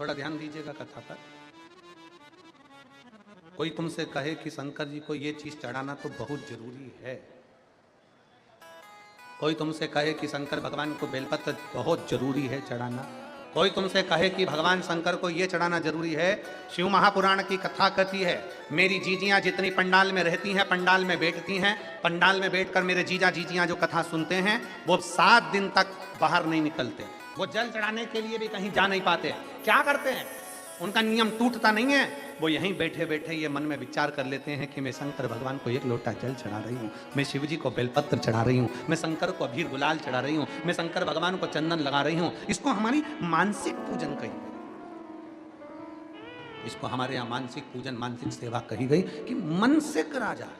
थोड़ा ध्यान दीजिएगा कथा पर। कोई तुमसे कहे कि शंकर जी को ये चीज चढ़ाना तो बहुत जरूरी है, कोई तुमसे कहे कि शंकर भगवान को बेलपत्र बहुत जरूरी है चढ़ाना, कोई तुमसे कहे कि भगवान शंकर को ये चढ़ाना जरूरी है। शिव महापुराण की कथा कहती है, मेरी जीजियां जितनी पंडाल में रहती हैं, पंडाल में बैठती हैं, पंडाल में बैठकर मेरे जीजा जीजियां जो कथा सुनते हैं वो 7 दिन तक बाहर नहीं निकलते। वो जल चढ़ाने के लिए भी कहीं जा नहीं पाते। क्या करते हैं? उनका नियम टूटता नहीं है। वो यहीं बैठे बैठे ये मन में विचार कर लेते हैं कि मैं शंकर भगवान को 1 लोटा जल चढ़ा रही हूँ, मैं शिव जी को बेलपत्र चढ़ा रही हूँ, मैं शंकर को अबीर गुलाल चढ़ा रही हूँ, मैं शंकर भगवान को चंदन लगा रही हूँ। इसको हमारी मानसिक पूजन कही गई, इसको हमारे यहाँ मानसिक पूजन, मानसिक सेवा कही गई कि मन से करा जाए।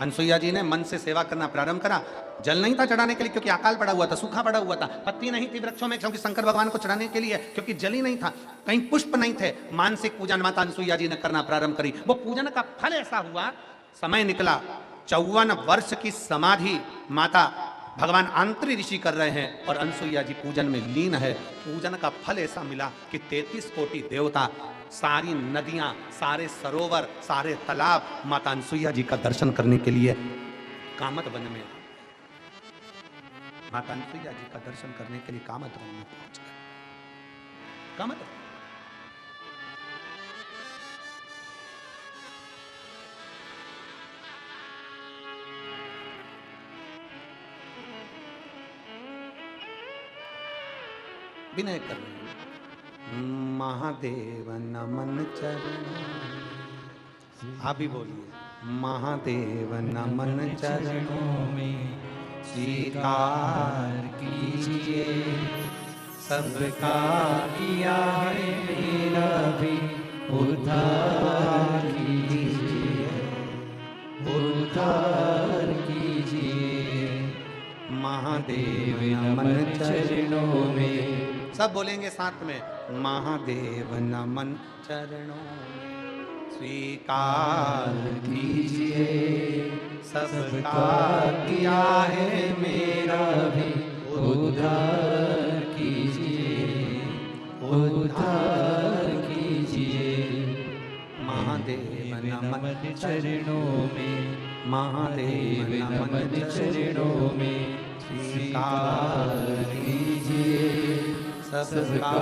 अनसुईया जी ने मन से सेवा करना प्रारंभ करा। जल नहीं था चढ़ाने के लिए क्योंकि अकाल पड़ा हुआ था, सूखा पड़ा हुआ था, पत्ती नहीं थी वृक्षों में क्योंकि शंकर भगवान को चढ़ाने के लिए, क्योंकि जल ही नहीं था, कहीं पुष्प नहीं थे। मानसिक पूजन माता अनसुईया जी ने करना प्रारंभ करी। वो पूजन का फल ऐसा हुआ, समय निकला 54 वर्ष की समाधि माता भगवान आंतरी ऋषि कर रहे हैं और अनसुईया जी पूजन में लीन है। पूजन का फल ऐसा मिला कि 33 कोटि देवता, सारी नदियां, सारे सरोवर, सारे तालाब माता अनसुईया जी का दर्शन करने के लिए कामत वन में, माता अनसुईया जी का दर्शन करने के लिए कामत वन में पहुंच गए। कामत वन विनय कर रहे हैं। महादेव नमन चरणों, आप भी बोलिए, महादेव नमन चरणों में स्वीकार कीजिए, सबका किया है मेरा भी उद्धार कीजिए, उद्धार कीजिए, महादेव नमन चरणों में। सब बोलेंगे साथ में, महादेव नमन चरणों में स्वीकार कीजिए, सबका किया है मेरा भी उद्धार कीजिए, उद्धार कीजिए, महादेव नमन चरणों में, महादेव नमन चरणों में स्वीकार कीजिए, सबका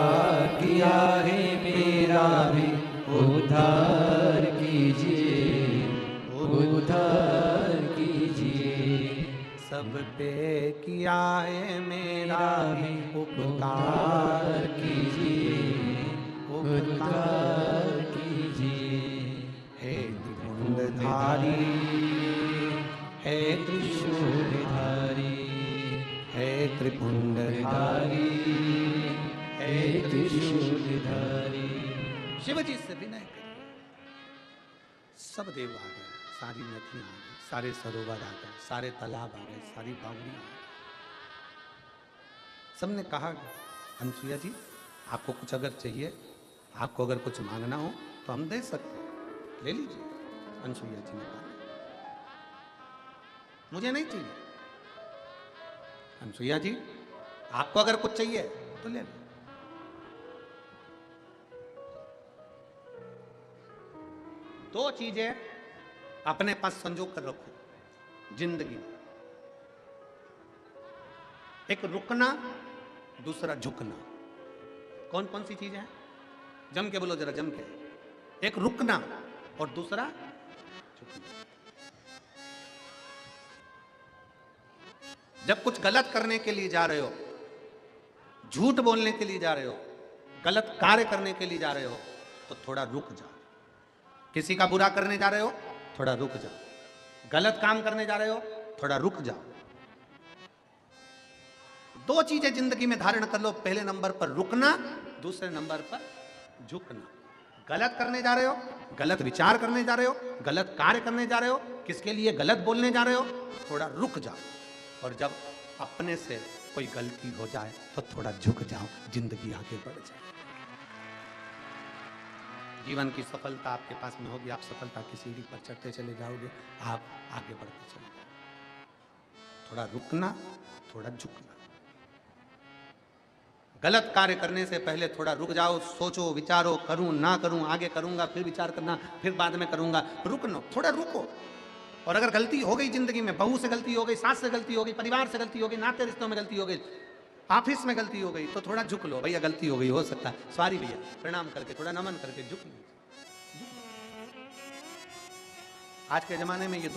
किया है मेरा भी उद्धार कीजिए, उद्धार कीजिए, सब पे किया है मेरा भी उपकार कीजिए, उपकार कीजिए, हे त्रिपुंडधारी, हे त्रिशूलधारी, हे त्रिपुंडधारी, हे त्रिशूलधारी। शिव जी से विनय करिए। सब देव आ गए, सारी नदियां आ गई, सारे सरोवर आ गए, सारे तालाब आ गए, सारी बावड़ियां आ गई। सबने कहा, अनसुईया जी आपको कुछ अगर चाहिए, आपको अगर कुछ मांगना हो तो हम दे सकते हैं, ले लीजिए। अनसुईया जी ने कहा, मुझे नहीं चाहिए। अनसुईया जी आपको अगर कुछ चाहिए तो ले लो। दो चीजें अपने पास संजो कर रखो जिंदगी में, एक रुकना, दूसरा झुकना। कौन कौन सी चीजें हैं? जम के बोलो जरा, जम के। एक रुकना और दूसरा झुकना। जब कुछ गलत करने के लिए जा रहे हो, झूठ बोलने के लिए जा रहे हो, गलत कार्य करने के लिए जा रहे हो, तो थोड़ा रुक जाओ। किसी का बुरा करने जा रहे हो, थोड़ा रुक जाओ। गलत काम करने जा रहे हो, थोड़ा रुक जाओ। दो चीजें जिंदगी में धारण कर लो, पहले नंबर पर रुकना, दूसरे नंबर पर झुकना। गलत करने जा रहे हो, गलत विचार करने जा रहे हो, गलत कार्य करने जा रहे हो, किसके लिए गलत बोलने जा रहे हो, थोड़ा रुक जाओ। और जब अपने से कोई गलती हो जाए तो थोड़ा झुक जाओ, जिंदगी आगे बढ़ जाए। जीवन की सफलता आपके पास में होगी, आप सफलता की सीढ़ी पर चढ़ते चले जाओगे, आप आगे बढ़ते चले जाओगे। थोड़ा रुकना, थोड़ा झुकना। गलत कार्य करने से पहले थोड़ा रुक जाओ, सोचो, विचारो, करूं ना करूं, आगे करूंगा, फिर विचार करना, फिर बाद में करूंगा। रुकनो, थोड़ा रुको। और अगर गलती हो गई जिंदगी में, बहू से गलती हो गई, सास से गलती हो गई, परिवार से गलती हो गई, नाते रिश्तों में गलती हो गई, ऑफिस में गलती हो गई, तो थोड़ा झुक लो, भैया गलती हो गई, हो सकता है, सॉरी भैया, प्रणाम करके, थोड़ा नमन करके झुक लो। आज के जमाने में ये